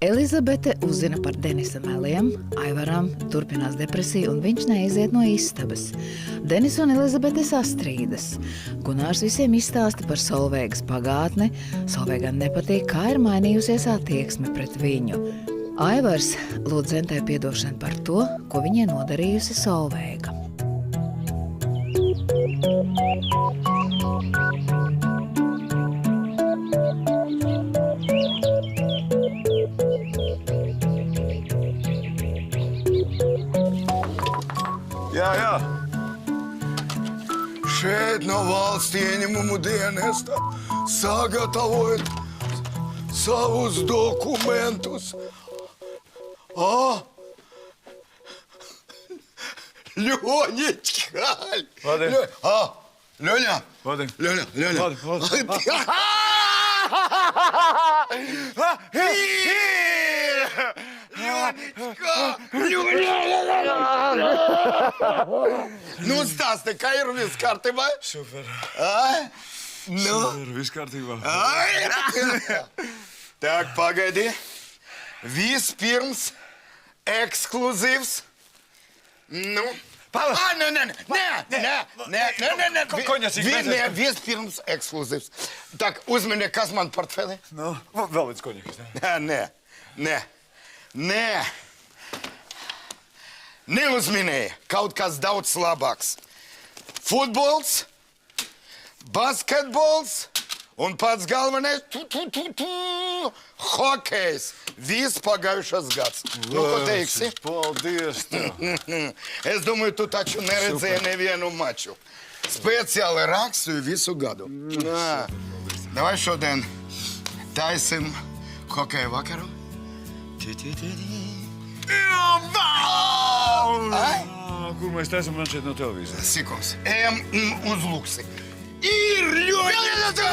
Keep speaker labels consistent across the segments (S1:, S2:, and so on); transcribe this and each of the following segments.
S1: Elizabete uzzina par Denisa meliem, Aivaram turpinās depresija un viņš neiziet no istabas. Denis un Elizabete sastrīdas. Gunārs visiem izstāsta par Solveigas pagātni. Solveigam nepatīk, kā ir mainījusies attieksme pret viņu. Aivars lūdz Zentei piedošanu par to, ko viņai nodarījusi Solveiga.
S2: Jā. Šeit no valsts ieņemumu dienesta sagatavojot savus dokumentus. Ļoņiķa!
S3: Vadi.
S2: Ļoņa!
S3: Vadi.
S2: Ļoņa! Nu, stāsti, kā ir viss kārtībā?
S3: Super.
S2: Nu?
S3: Super, viss kārtībā.
S2: Tak, pagaidi. Vispirms ekskluzīvs. Nu? Nē.
S3: Koņacīgs.
S2: Nē, vispirms ekskluzīvs. Tak, uzmini, kas man portfeli?
S3: Nu, vēl viens koņakas.
S2: Nē. Neuzminēja kaut kas daudz labāks. Futbols, basketbols un pats galvenais hokejs. Viss pagājušas gads. Nu, ko teiksi?
S3: Paldies tev.
S2: Es domāju, tu taču neredzēji nevienu maču. Speciāli rakstīju visu gadu. Davai šodien taisim hokeja vakaru.
S3: Kur mēs taisam man šeit no televīzijas?
S2: Sikums, ejam uz Luksi. Ir ļoti!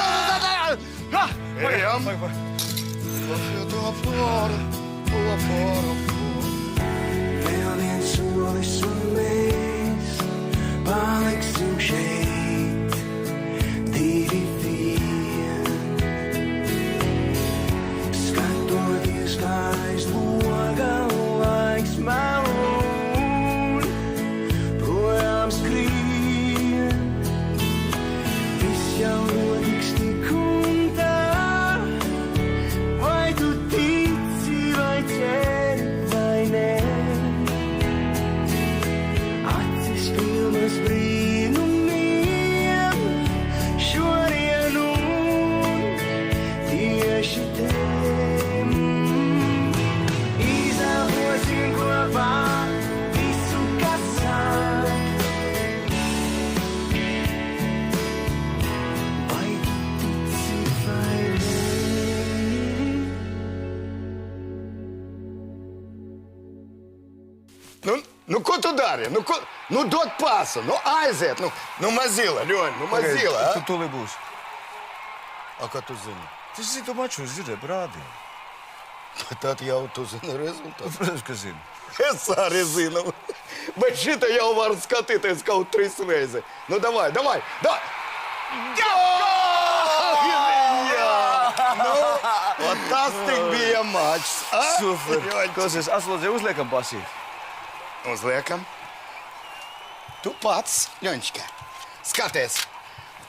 S2: Ejam!
S4: Vēl viens solis un mēs paliksim šeit, divi vien. Skatoties, kā aizloga laiks melun, projām skrien. Viss jau notiks tik un tā, vai tu tici, vai ceri, vai nē. Acis pilnas brīnumiem, šodien un tieši te. Izelposim kopā visu, kas sāk. Vai tu tici, vai nē?
S2: Nu, ko tu dari? Nu, dod pasu, nu, aiziet. Nu, mazila, Ļoņa, nu, mazila.
S3: Tu tūlī būs.
S2: A, kā tu zini?
S3: Tas zini to maču, es dzirdēju par rādījumu.
S2: Tad jau tu zini rezultātu.
S3: Protams, ka zini.
S2: Es arī zinu. Bet šita jau var skatīties kaut 3 reizes. Nu, davai! Jā! Nu, un tas tik bija mačs.
S3: Super. Klausies, atslodzi, uzliekam pasīt.
S2: Uzliekam. Tu pats, Ļoņķika, skaties.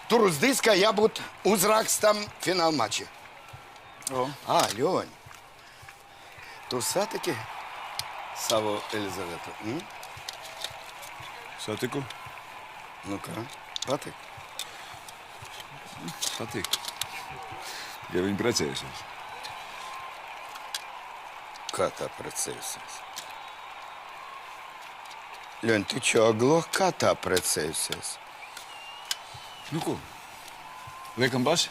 S2: Tur uz diska jābūt uzrakstam fināla maču. Ļoņ, tu satiki savu Elizabetu?
S3: Satiku?
S2: Nu kā, patīk?
S3: Patīk. Ja viņi precējusies.
S2: Kā tā precējusies? Ļoņ, tu čoglo, kā tā precējusies?
S3: Nu ko? Liekam basi?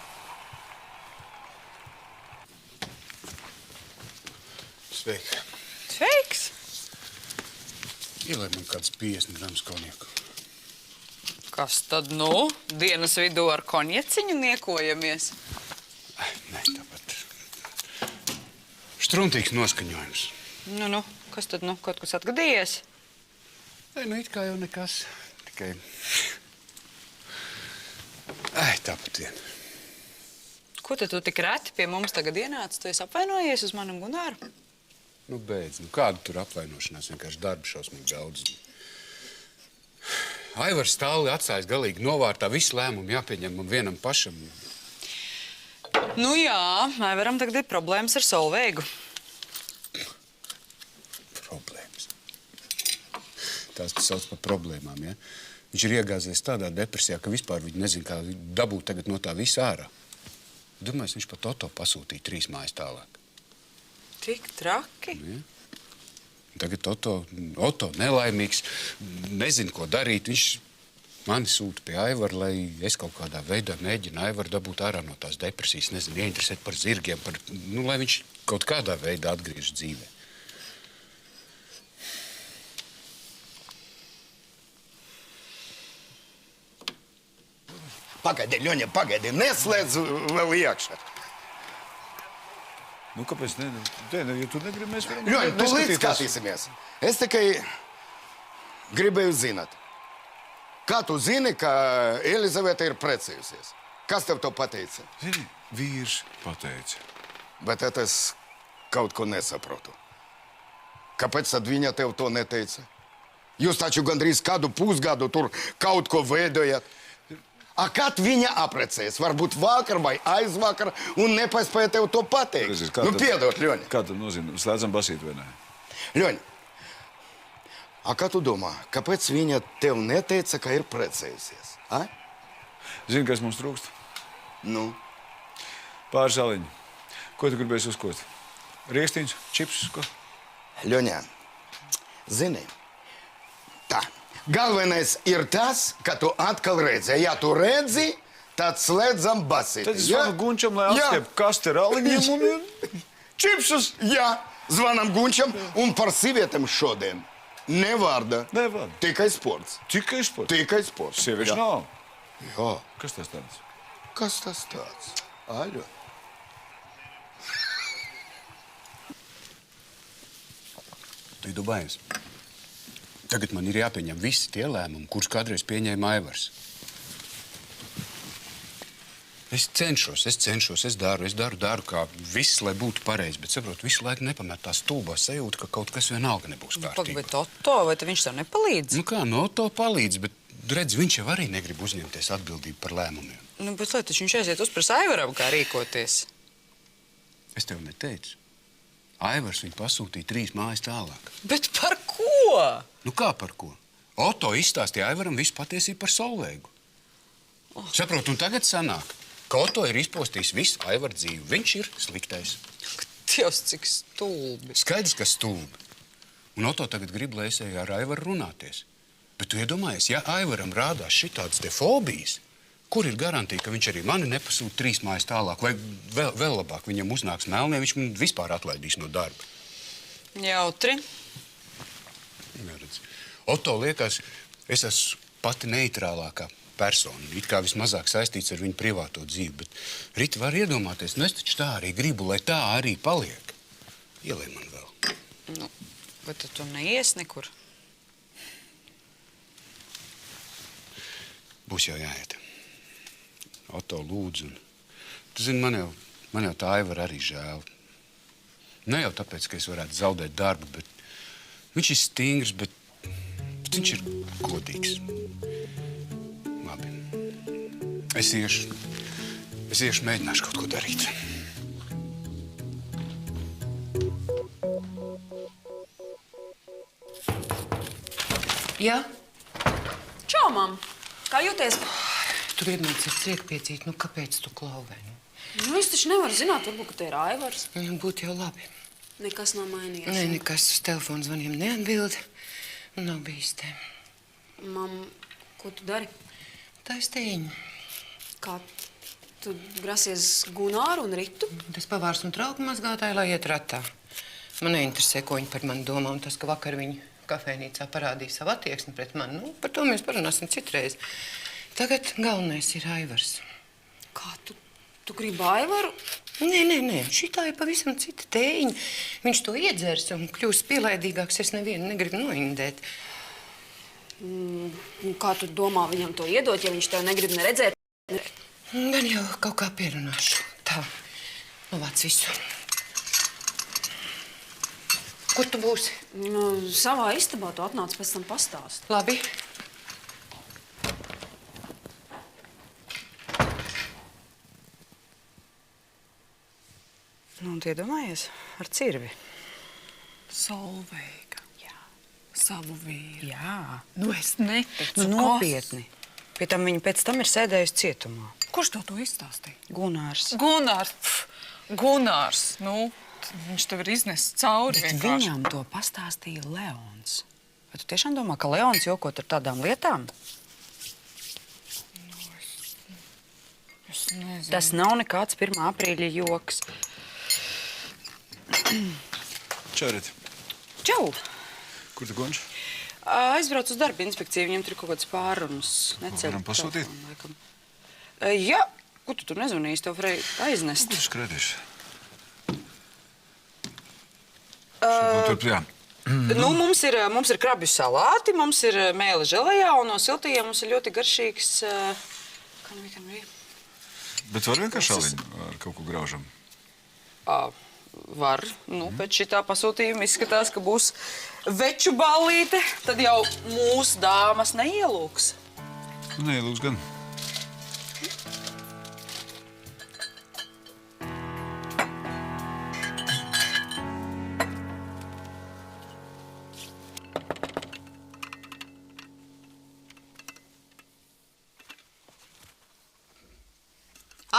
S2: Sveiki.
S5: Sveiks!
S2: Ielai man kāds 50 grams konjaku.
S5: Kas tad nu? Dienas vidū ar konjeciņu niekojamies?
S6: Nē, tāpat. Štruntīgs noskaņojums.
S5: Nu, kas tad nu? Kaut kas atgadījies?
S6: Nē, nu it kā jau nekas. Tikai... Tāpat vien.
S5: Ko tad tu tik reti pie mums tagad ienāc? Tu esi apvainojies uz mani un Gunāru?
S6: Nu, beidz. Nu, kāda tur apvainošanās? Vienkārši darba šausmīgi daudz. Aivars stāli atstājis galīgi novārtā. Visu lēmumu jāpieņem man vienam pašam.
S5: Nu jā, Aivaram tagad ir problēmas ar Solveigu.
S6: Problēmas. Tās tu sauc par problēmām, ja? Viņš ir iegāzies tādā depresijā, ka vispār viņi nezin, kā dabūt tagad no tā visa ārā. Domāju, viņš pat Oto pasūtīja 3 mājas tālāk.
S5: Tik traki?
S6: Ja? Tagad Oto nelaimīgs, nezin, ko darīt. Viņš mani sūta pie Aivara, lai es kaut kādā veidā mēģinu Aivaru dabūt ārā no tās depresijas. Nezinu, ieinteresēt par zirgiem, lai viņš kaut kādā veidā atgriežas dzīvē.
S2: Pagaidi, Ļoņa, pagaidi, neslēdz vēl iekšā.
S3: Nu, kāpēc ne? Ja tu negribi, mēs varam
S2: Ļoņa, tu līdz
S3: neskatīties.
S2: skatīsimies. Es tikai gribēju zināt. Kā tu zini, ka Elizaveta ir precējusies? Kas tev to pateica?
S3: Zini, vīrs pateica.
S2: Bet es kaut ko nesaprotu. Kāpēc tad viņa tev to neteica? Jūs taču gandrīz kādu pusgadu tur kaut ko veidojat. A kad viņa aprecējas? Varbūt vakar vai aizvakar un nepaspēja tev to pateikt. Nu, piedod, Ļoņa.
S3: Kā tad nozīmē? Slēdzam basīt vai ne?
S2: Ļoņa, a kā tu domā, kāpēc viņa tev neteica, ka ir precējusies? A?
S3: Zini, kas mums trūkst?
S2: Nu,
S3: Pāris aliņi. Ko tu gribēsi uzkot? Riekstiņš, čips, ko?
S2: Ļoņa, zini, tā. Galvenais ir tas, ka tu atkal redzi. Ja tu redzi, tad slēdzam basīti.
S3: Tad es zvanu Gunčam, lai atstiep kaste ar aliņiem un čipsus.
S2: Jā, zvanam Gunčam un par sievietēm šodien. Nevārda.
S3: Nevārda.
S2: Tikai sports.
S3: Tikai sports.
S2: Tikai sports.
S3: Sieviešu nav.
S2: Jā.
S3: Kas tas tāds?
S2: Kas tas tāds? Aļo.
S6: Tu Dubājs. Tagad man ir jāpieņem visi tie lēmumi, kurus kādreiz pieņēma Aivars. Es cenšos, es daru, kā viss, lai būtu pareizi, bet saprotu, visu laiku nepamet tā stulbā sajūta, ka kaut kas vienalga nebūs kārtībā.
S5: Bet Oto, vai te viņš tev nepalīdz?
S6: Nu kā, no to palīdz, bet redz, viņš jau arī negrib uzņemties atbildību par lēmumiem.
S5: Nu, bet lai taču viņš aiziet uzprasa Aivaram, kā rīkoties.
S6: Es tev neteicu. Aivars viņu pasūtīja 3 mājas tālāk.
S5: Bet par ko?
S6: Nu kā par ko? Oto izstāstīja Aivaram visu patiesību par Solveigu. Saprotu, un tagad sanāk, ka Oto ir izpostījis visu Aivaru dzīvi. Viņš ir sliktais.
S5: Dievs, cik stulbi.
S6: Skaidrs, ka stulbi. Un Oto tagad grib, lai es eju ar Aivaru runāties. Bet tu iedomājies, ja Aivaram rādās šitādas te fobijas, kur ir garantija, ka viņš arī mani nepasūta 3 mājas tālāk? Vai vēl labāk viņam uznāks melnie, viņš man vispār atlaidīs no darba?
S5: Jautri.
S6: Neredz. Oto liekas, es esmu pati neitrālākā persona. It kā vismazāk saistīts ar viņu privāto dzīvi. Bet Rita var iedomāties, nu es taču tā arī gribu, lai tā arī paliek. Ielej man vēl.
S5: Nu, bet tu neies nekur.
S6: Būs jau jāiet. Oto lūdzu. Tu zini, man jau tā Aivara arī žēl. Ne jau tāpēc, ka es varētu zaudēt darbu, bet viņš ir stingrs, bet viņš ir godīgs. Labi. Es iešu mēģināšu kaut ko darīt.
S7: Jā?
S8: Čau, mam! Kā jūties?
S7: Tu gribi man ciet piedzīt, nu kāpēc tu klauvē?
S8: Nu, es taču nevaru zināt, varbūt, ka te ir Aivars.
S7: Nu, būtu jau labi.
S8: Nekas nav mainījies.
S7: Nē, nekas uz telefonu zvaniem neatbild. Nav bijis te.
S8: Mam, ko tu dari?
S7: Tā es teiņu.
S8: Kā tu grasies Gunāru un Ritu?
S7: Tas pavārs un trauku mazgātāji, lai iet ratā. Man neinteresē, ko viņi par mani domā, un tas, ka vakar viņi kafejnīcā parādīja savu attieksmi pret mani. Nu, par to mēs parunāsim citreiz. Tagad galvenais ir Aivars.
S8: Kā tu gribi Aivaru?
S7: Nē, šitā ir pavisam cita tēņa. Viņš to iedzers un kļūst pielaidīgāks. Es nevienu negribu noindēt.
S8: Kā tu domā viņam to iedot, ja viņš tev negrib ne redzēt?
S7: Gan jau kaut kā pierunāšu. Tā, novāc visu. Kur tu būsi?
S8: Nu, savā istabā tu atnāc pēc tam pastāst.
S7: Labi.
S5: Nu, un tu iedomājies ar cirvi.
S9: Solveiga.
S5: Jā.
S9: Savu vīru.
S5: Jā.
S9: Nu, es neticu.
S5: Nu, nopietni. Pie tam viņa pēc tam ir sēdējusi cietumā.
S9: Kurš to izstāstīja?
S5: Gunārs.
S9: Gunārs. Nu, viņš tev ir iznesis cauri
S5: Bet
S9: vienkārši.
S5: viņam to pastāstīja Leons. Vai tu tiešām domā, ka Leons jokot ar tādām lietām?
S9: Es nezinu.
S5: Tas nav nekāds 1. aprīļa joks.
S3: Čarit,
S5: Čau!
S3: kur tu gonš?
S5: Aizbraucu uz darba inspekciju, viņiem tur ir kaut kāds pārunas.
S3: Varam pasūtīt?
S5: Jā, ko tu tur nezvanīsi, tev varēja aiznest.
S3: Tu skraidīš. Turp, jā.
S5: Nu, mums ir krabju salāti, mums ir mēle želejā, un no siltajiem mums ir ļoti garšīgs... Kā nu bija?
S3: Bet var vienkārši šaliņu ar kaut ko graužam?
S5: Var. Nu, pēc šitā pasūtījuma izskatās, ka būs veču ballīte, tad jau mūsu dāmas neielūks.
S3: Neielūks gan.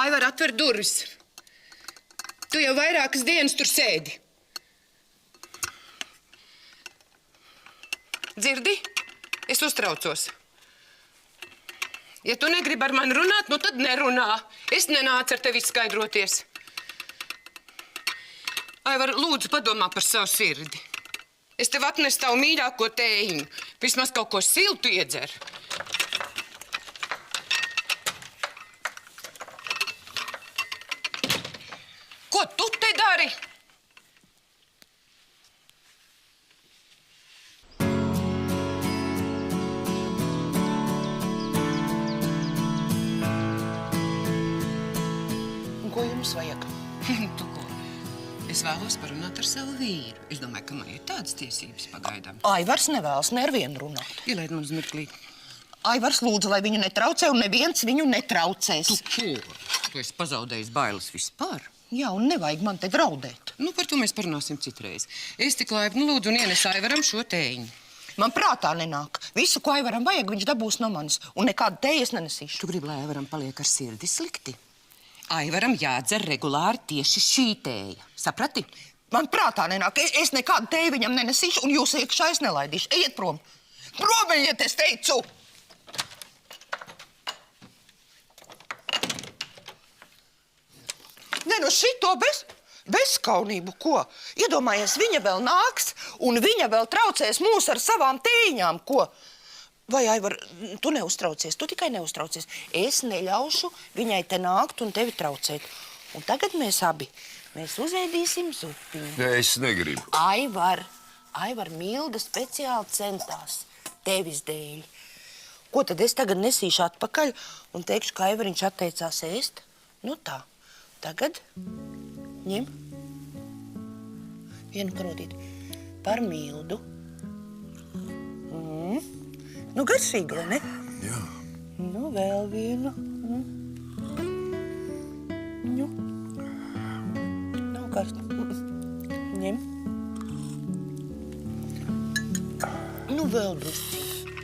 S7: Aivar, atver durvis. Tu jau vairākas dienas tur sēdi. Dzirdi? Es uztraucos. Ja tu negribi ar mani runāt, nu tad nerunā. Es nenācu ar tevi izskaidroties. Aivar, lūdzu, padomā par savu sirdi. Es tev atnesu tavu mīļāko tējiņu. Vismaz kaut ko siltu iedzer. Ko tu te dari? Un ko jums vajag? Tu ko? Es vēlos parunāt ar savu vīru. Es domāju, ka man ir tādas tiesības pagaidām.
S10: Aivars nevēlas nevienu runāt.
S7: Ielaid man uz mirklīt.
S10: Aivars lūdzu, lai viņu netraucē, un neviens viņu netraucēs.
S7: Ko? Tu esi pazaudējis bailes vispār?
S10: Jā, un nevajag man te draudēt.
S7: Nu, par to mēs parunāsim citreiz. Es tik laipni lūdzu un ienes Aivaram šo tējiņu.
S10: Man prātā nenāk. Visu, ko Aivaram vajag, viņš dabūs no manis. Un nekādu tēju es nenesīšu.
S7: Tu gribi, lai Aivaram paliek ar sirdi slikti? Aivaram jādzer regulāri tieši šī tēja. Saprati?
S10: Man prātā nenāk. Es nekādu tēju viņam nenesīšu, un jūs iekšā es nelaidīšu. Ejiet prom. Prom, ejiet, es teicu! Nē, no šito bezkaunību, ko? Iedomājies, viņa vēl nāks, un viņa vēl traucēs mūs ar savām tējiņām, ko? Vai, Aivar, tu neuztraucies, tu tikai neuztraucies. Es neļaušu viņai te nākt un tevi traucēt. Un tagad mēs abi, mēs uzēdīsim zupiņu.
S2: Es negribu.
S10: Aivar, Milda speciāli centās tevis dēļ. Ko tad es tagad nesīšu atpakaļ un teikšu, ka Aivariņš atteicās ēst? Nu tā. Tagad ņem vienu karotīti par Mildu. Nu, garšīgi, vai ne?
S2: Jā.
S10: Nu, vēl vienu. Nu, nav karsta. Ņem. Nu, vēl drusciņu.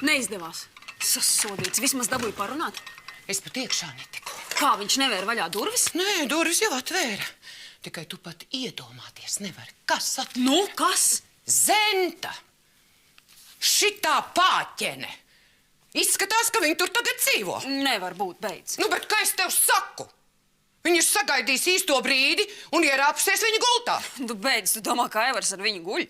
S8: Neizdevās. Sasodīts. Vismaz dabūju parunāt.
S7: Es pat iekšā netiku.
S8: Kā viņš nevēra vaļā durvis?
S7: Nē, durvis jau atvēra. Tikai tu pat iedomāties nevari. Kas atvēra?
S8: Nu, kas?
S7: Zenta! Šitā pāķene! Izskatās, ka viņi tur tagad dzīvo.
S8: Nevar būt, beidz.
S7: Nu, bet kā es tev saku? Viņi ir sagaidījis īsto brīdi un ierāpsies viņa gultā.
S8: Tu beidz, tu domā, ka Aivars ar viņu guļ?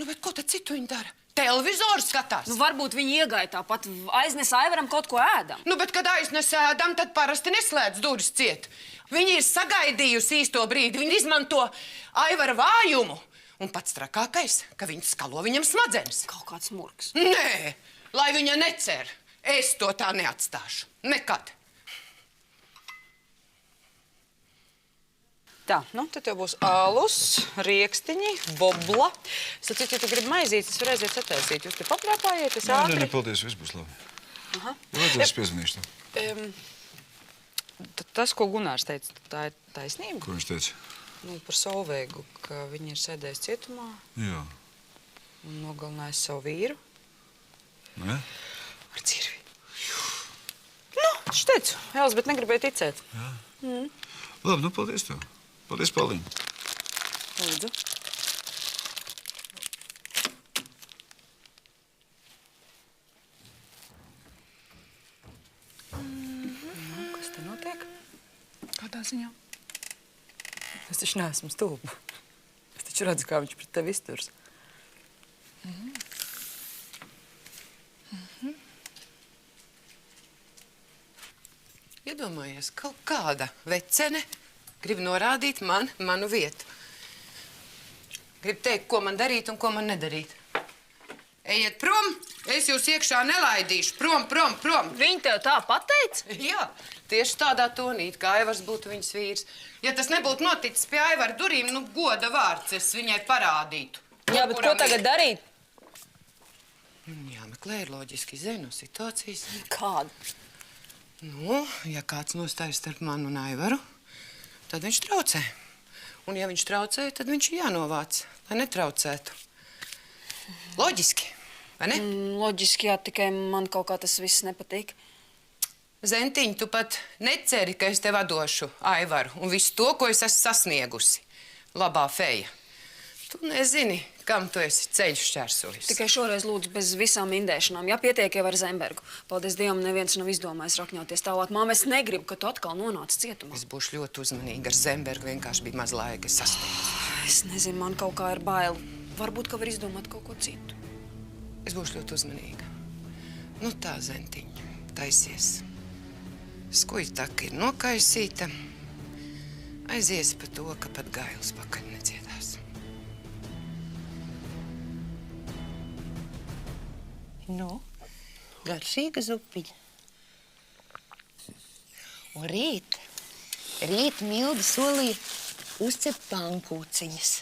S7: Nu, bet ko tad citu viņi dara? Televizoru skatās.
S8: Nu, varbūt viņi iegāja tāpat, aiznes Aivaram kaut ko ēdam.
S7: Nu, bet, kad aiznes ēdam, tad parasti neslēdz durvis ciet. Viņi ir sagaidījusi īsto brīdi. Viņi izmanto Aivara vājumu. Un pats trakākais, ka viņi skalo viņam smadzenes.
S8: Kaut kāds murgs.
S7: Nē, lai viņa necer. Es to tā neatstāšu. Nekad.
S5: Tā, nu, tad tev būs alus, riekstiņi, bobla. Sacīt, ja tu gribi maizītes, es varu aiziet sataisīt. Jūs te paprāpājieties ātri?
S3: Nē, paldies, viss būs labi. Vajadzēs piezvanīšu tev.
S5: Tas, ko Gunārs teica, tā ir taisnība?
S3: Ko viņš teica?
S5: Nu, par Solveigu, ka viņa ir sēdējusi cietumā
S3: Jā.
S5: un nogalinājusi savu vīru.
S3: Nē?
S5: Ar cirvi. Nu, taču teicu, Elzbet negribēja ticēt.
S3: Labi, nu paldies tev. Paldies, Pauliņ.
S5: Lūdzu. Nu, kas te notiek?
S9: Kādā ziņā?
S5: Es taču neesmu stulba. Es taču redzu, kā viņš pret tevi izturs.
S7: Iedomājies, kaut kāda vecene grib norādīt manu vietu. Grib teikt, ko man darīt un ko man nedarīt. Ejiet prom, es jūs iekšā nelaidīšu. Prom, prom, prom.
S8: Viņa tev tā pateica?
S7: Jā, tieši tādā tonīt, kā Aivars būtu viņas vīrs. Ja tas nebūtu noticis pie Aivara durīm, nu goda vārds es viņai parādītu.
S8: Jā, bet ko tagad darīt?
S7: Jāmeklē ir loģiski izēja no situācijas.
S8: Kādu?
S7: Nu, ja kāds nostājas starp mani un Aivaru, tad viņš traucē. Un ja viņš traucē, tad viņš ir jānovāc, lai netraucētu. Loģiski, vai ne?
S8: Loģiski, jā, tikai man kaut kā tas viss nepatīk.
S7: Zentiņ, tu pat neceri, ka es tev atdošu Aivaru un visu to, ko es esmu sasniegusi. Labā feja. Tu nezini, kam tu esi ceļš šķērsojis.
S8: Tikai šoreiz lūdzu bez visām indēšanām. Jā, pietiek jau ar Zembergu. Paldies Dievam, neviens nav izdomājis rakņauties tālāk. Māma, es negribu, ka tu atkal nonāc cietumā.
S7: Es būšu ļoti uzmanīga. Ar Zembergu vienkārši bija maz laika. Es sasteigos.
S8: Es nezinu, man kaut kā ir bail. Varbūt, ka var izdomāt kaut ko citu.
S7: Es būšu ļoti uzmanīga. Nu tā, Zentiņ, taisies. Skuļtaka ir nokaisīta. Aiziesi pa to, ka pat gails pakaļ nedziedās.
S10: Nu, garšīga zupiņa. Un rīt Milda solīja uzcept pankūciņas.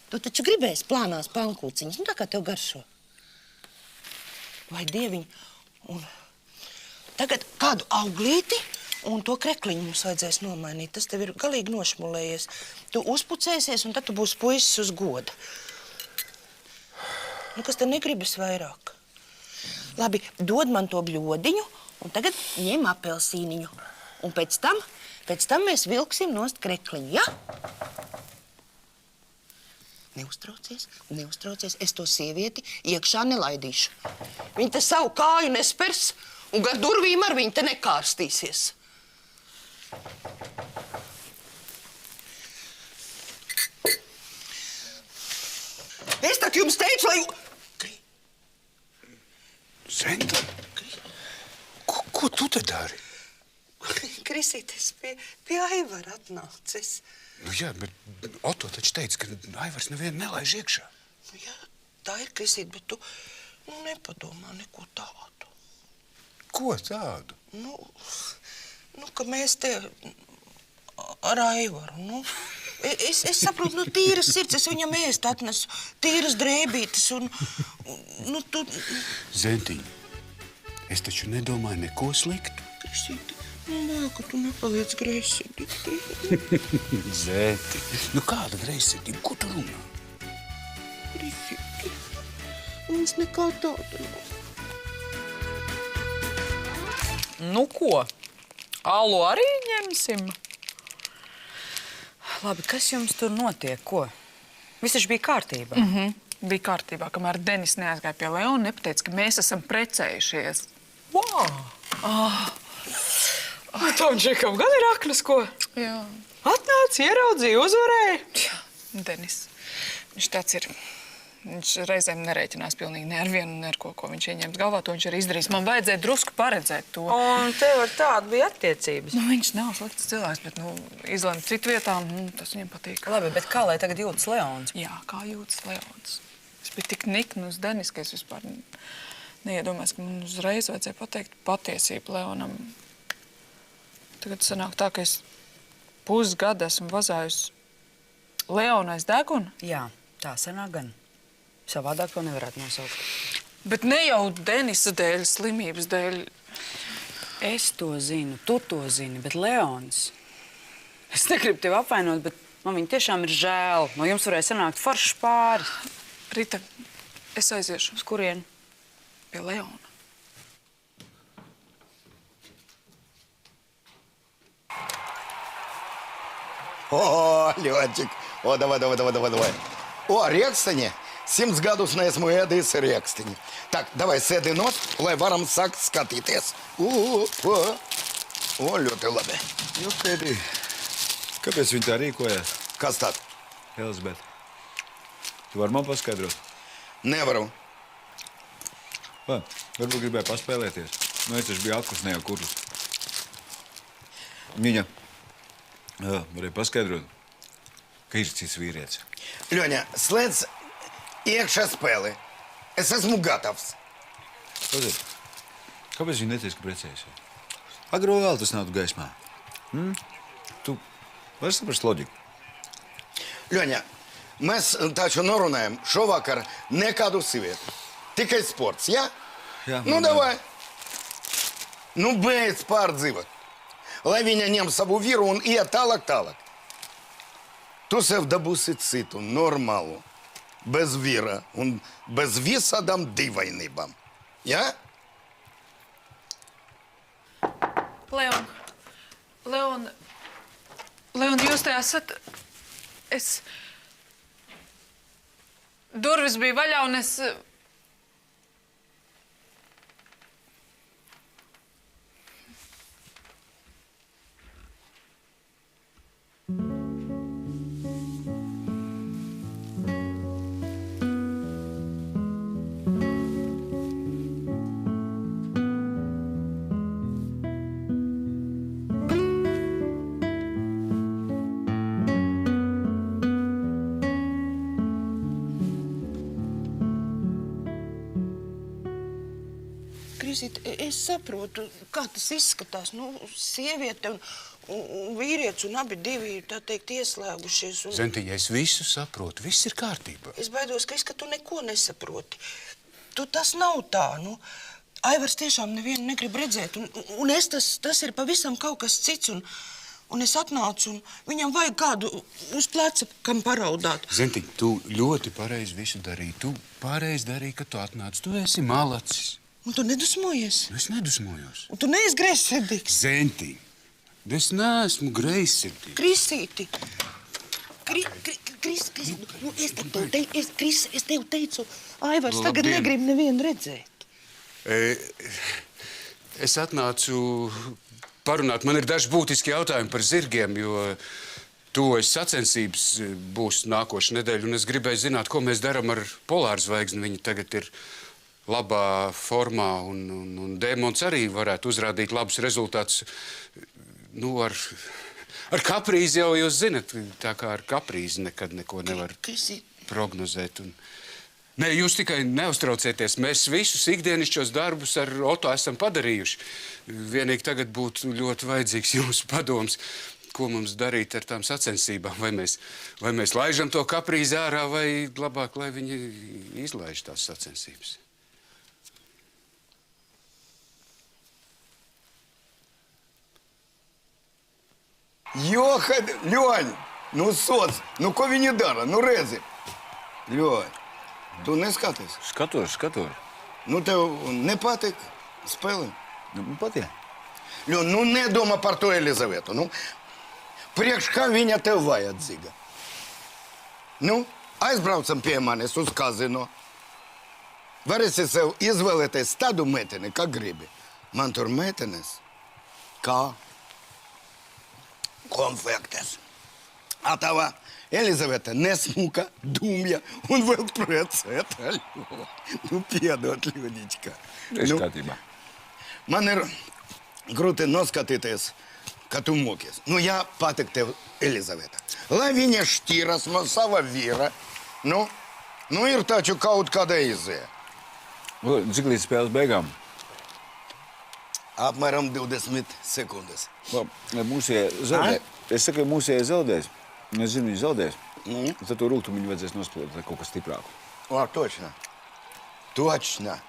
S10: Tu taču gribēsi plānās pankūciņas, nu tā kā tev garšo. Vai dieviņ, un tagad kādu auglīti un to krekliņu mums vajadzēs nomainīt. Tas tev ir galīgi nošmulējies. Tu uzpucēsies un tad tu būsi puisis uz goda. Nu, kas te negribas vairāk? Labi, dod man to bļodiņu, un tagad ņem apelsīniņu. Un pēc tam mēs vilksim nost krekliņu, ja? Neuztraucies, es to sievieti iekšā nelaidīšu. Viņa te savu kāju nespers, un gar durvīm ar viņu te nekārstīsies. Es tak jums teicu, lai...
S6: Zenta, ko tu te dari?
S10: Krisītis pie Aivara atnācis.
S6: Nu jā, bet Oto taču teica, ka Aivars nevienu nelaiž iekšā.
S10: Nu jā, tā ir, Krisīt, bet tu nepadomā neko tādu.
S6: Ko tādu?
S10: Nu, ka mēs te ar Aivaru, nu. Es saprotu, nu, tīras sirds, es viņam ēst atnesu, tīras drēbītes un nu, tu...
S6: Zentiņ, es taču nedomāju neko sliktu.
S10: Krisīti, nu, vēl, ka tu nepaliec greizsirdīgi.
S6: Zenti, nu kāda greizsirdība, ko tu runā?
S10: Krisīti, mums nekā tāda nav.
S5: Nu ko? Alu arī ņemsim? Labi, kas jums tur notiek? Ko? Viss taču bija kārtībā.
S9: Bija kārtībā, kamēr Denis neaizgāja pie Leona un nepateica, ka mēs esam precējušies.
S5: Wow! Tom Džekam gan ir aknas, ko?
S9: Jā.
S5: Atnāc, ieraudzīja, uzvarēja.
S9: Jā, Denis. Viņš tāds ir. Viņš reizēm nerēķinās pilnīgi ne ar vienu, ne ar ko viņš ieņems galvā. To viņš arī izdarīs. Man vajadzēja drusku paredzēt to.
S5: Un tev ar tādu bija attiecības.
S9: Nu, viņš nav slikts cilvēks, bet izlemt citu vietām, tas viņam patīk.
S5: Labi, bet kā lai tagad jūtas Leons?
S9: Jā, kā jūtas Leons. Es biju tik nikni uz Denis, ka es vispār neiedomājos, ka man uzreiz vajadzēja pateikt patiesību Leonam. Tagad sanāk tā, ka es pusgadu esmu vazājusi Leonu aiz deguna.
S5: Jā, tā sanāk gan. Savādāk to nevarētu nosaukt.
S9: Bet ne jau Denisa dēļ, slimības dēļ.
S5: Es to zinu, tu to zini, bet Leons... Es negribu tevi apvainot, bet man viņa tiešām ir žēl. No jums varēja sanākt foršs pāris.
S9: Rita, es aiziešu.
S5: Uz kurieni?
S9: Pie Leona.
S2: О, Лёнчик, о, давай. О, Рекстині, 7 гадус неесmu ēdījis Rēkstiņu. Так, давай sēdi nos, lai varam sākt skatīties. O, ļoti labi.
S3: Nu, Pēdī, kāpēc viņi tā rīkojās?
S2: Kas tad?
S3: Elizabete, tu vari man paskaidrot?
S2: Nevaru.
S3: Varbūt gribēja paspēlēties. Nu, es taču biju atkus, ne jau kurus. Viņa varēja paskaidrot, ka ir cits vīrietis.
S2: Ļoņa, slēdz iekšā spēli. Es esmu gatavs.
S3: Paziet, kāpēc viņa neteica, ka precējusies? Agro vēl tas nav gaismā. Tu vari saprast loģiku?
S2: Ļoņa, mēs taču norunājam šovakar nekādu sievieti. Tikai sports, ja?
S3: Jā.
S2: Nu, davai. Nu, beidz pārdzīvot. Lai viņa ņem savu vīru un iet tālāk. Tu sev dabūsi citu, normālu, bez vīra un bez visādām dīvainībām. Ja?
S9: Leon, jūs te esat... Durvis bija vaļā un es...
S10: Krisīt, es saprotu, kā tas izskatās. Nu, sieviete un vīrietis un abi divi, tā teikt, ieslēgušies. Un...
S6: Zentiņa, es visu saprotu. Viss ir kārtībā.
S10: Es baidos, Kris, ka tu neko nesaproti. Tas nav tā, nu. Aivars tiešām nevienu negrib redzēt. Un es tas ir pavisam kaut kas cits. Un es atnācu, un viņam vajag kādu uz pleca, kam paraudāt.
S6: Zentiņa, tu ļoti pareizi visu darīji. Tu pareizi darīji, ka tu atnāc. Tu esi malacis.
S10: Un tu nedusmojies?
S6: Es nedusmojos.
S10: Un tu neesi greizsirdīgs?
S6: Zentiņa, es neesmu greizsirdīgs.
S10: Krisīti. Kris, es tev teicu, Aivars tagad negrib nevienu redzēt.
S6: Es atnācu parunāt. Man ir daži būtiski jautājumi par zirgiem, jo tuvojas sacensības būs nākošu nedēļu, un es gribēju zināt, ko mēs darām ar polārzvaigzni. Viņi tagad ir labā formā, un Dēmons arī varētu uzrādīt labus rezultātus. Nu, ar kaprīzi jau jūs zinat, tā kā ar kaprīzi nekad neko nevar prognozēt. Nē, jūs tikai neuztraucieties. Mēs visus ikdienišķos darbus ar Oto esam padarījuši. Vienīgi tagad būtu ļoti vajadzīgs jūsu padoms, ko mums darīt ar tām sacensībām. Vai mēs laižam to kaprīzi ārā, vai labāk, lai viņi izlaiž tās sacensības.
S2: Johaid, Ļoņ, nu soc, nu ko viņi dara, nu redzi. Ļoņ, tu neskaties?
S3: Skatos.
S2: Nu tev nepatīk spēle?
S3: Nu, patīk.
S2: Ļoņ, nu nedomā par to Elizavetu, nu. Priekš kā viņa tev vajadzīga? Nu, aizbraucam pie manis uz kazino. Varēsi sev izvēlēties tādu meteni, kā gribi. Man tur metenes, kā konfektes. A tava Elizaveta nesmuka, dumja un vēl precēta. Nu, piedod, Ļonička.
S3: Es kārtībā.
S2: Man ir grūti noskatīties, ka tu mokies. Nu, jā, patīk tev Elizaveta. Lai viņa šķiras no sava vīra, nu ir taču kaut kāda izēja.
S3: Cik līdz spēles beigām?
S2: Apmēram 20 sekundes.
S3: Mums ir zaudē. Es saku, ja mūsējais zaudēs, es zinu, viņš zaudēs, tad to rūgtumiņu vajadzēs nospēlēt ar kaut kas stiprāku.
S2: O, точно. Точно.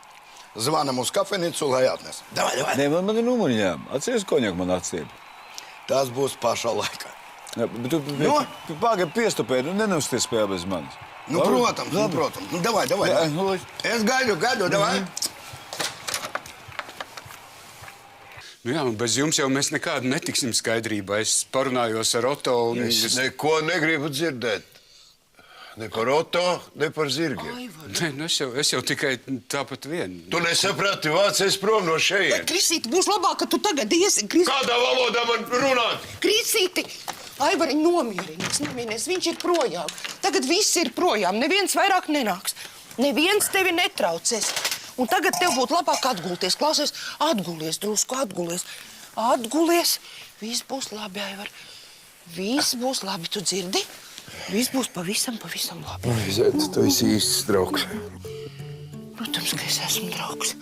S2: Zvanam uz kafejnīcu, lai atnes. Davai, davai.
S3: Nē, man ir numuriņā. Atceries, koņaku man atstiep.
S2: Tas būs pašā laikā.
S3: Jā, bet tu pagaidi piestupēji, nenosties spēlē bez manis.
S2: Nu, protams, nu, protams. Nu, davai, davai.
S3: Jā, nu,
S2: Es gaidu, davai.
S6: Nu jā, un bez jums jau mēs nekādu netiksim skaidrībā. Es parunājos ar Oto un...
S11: Es neko negribu dzirdēt. Ne par Oto, ne par zirgiem.
S6: Nē, nu es jau tikai tāpat vien.
S11: Tu nesaprati, vācies prom no šejienes.
S10: Krisīti, būs labāk, ka tu tagad iesi.
S11: Kādā valodā man runāt?
S10: Krisīti! Aivariņ nomierinies, viņš ir projām. Tagad viss ir projām, neviens vairāk nenāks. Neviens tevi netraucēs. Un tagad tev būtu labāk atgulties. Klausies, atgulies drusku, atgulies. Atgulies, viss būs labi, Aivar. Viss būs labi, tu dzirdi? Viss būs pavisam labi.
S11: Zēt, tu esi īsts draugs.
S10: Protams, ka es esmu draugs.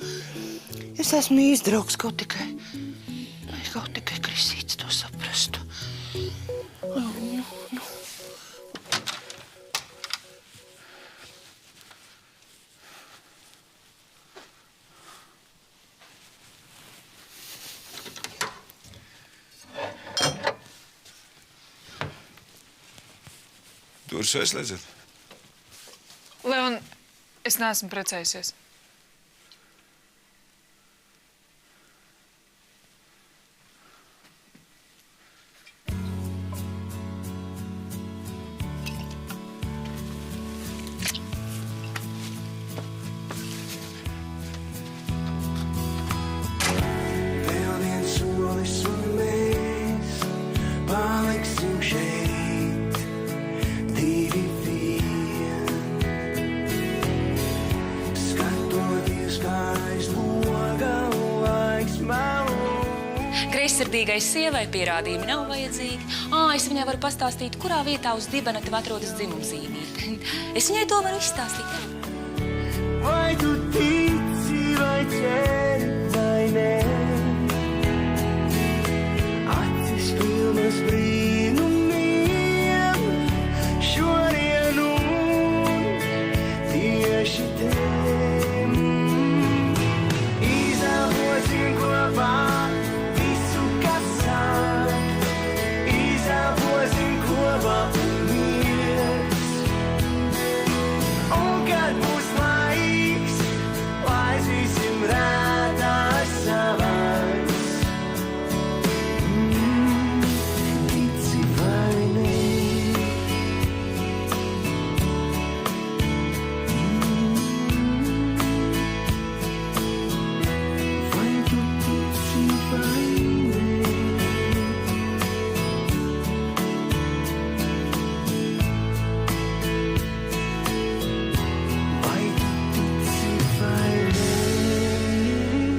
S10: Es esmu īsts draugs, kaut tikai Krisīts to saprastu.
S3: Durvis aizslēdziet.
S9: Leon, es neesmu precējusies.
S4: Vēl viens solis un mēs paliksim šeit, divi vien. Skatoties, kā aizloga laiks melū.
S12: Greizsirdīgai sievai pierādījumi nav vajadzīgi. Es viņai varu pastāstīt, kurā vietā uz dibena tev atrodas dzimumzīmīte. Es viņai to varu izstāstīt.
S4: Vai tu tici, vai ceri, vai nē? Acis pilnas brīvības.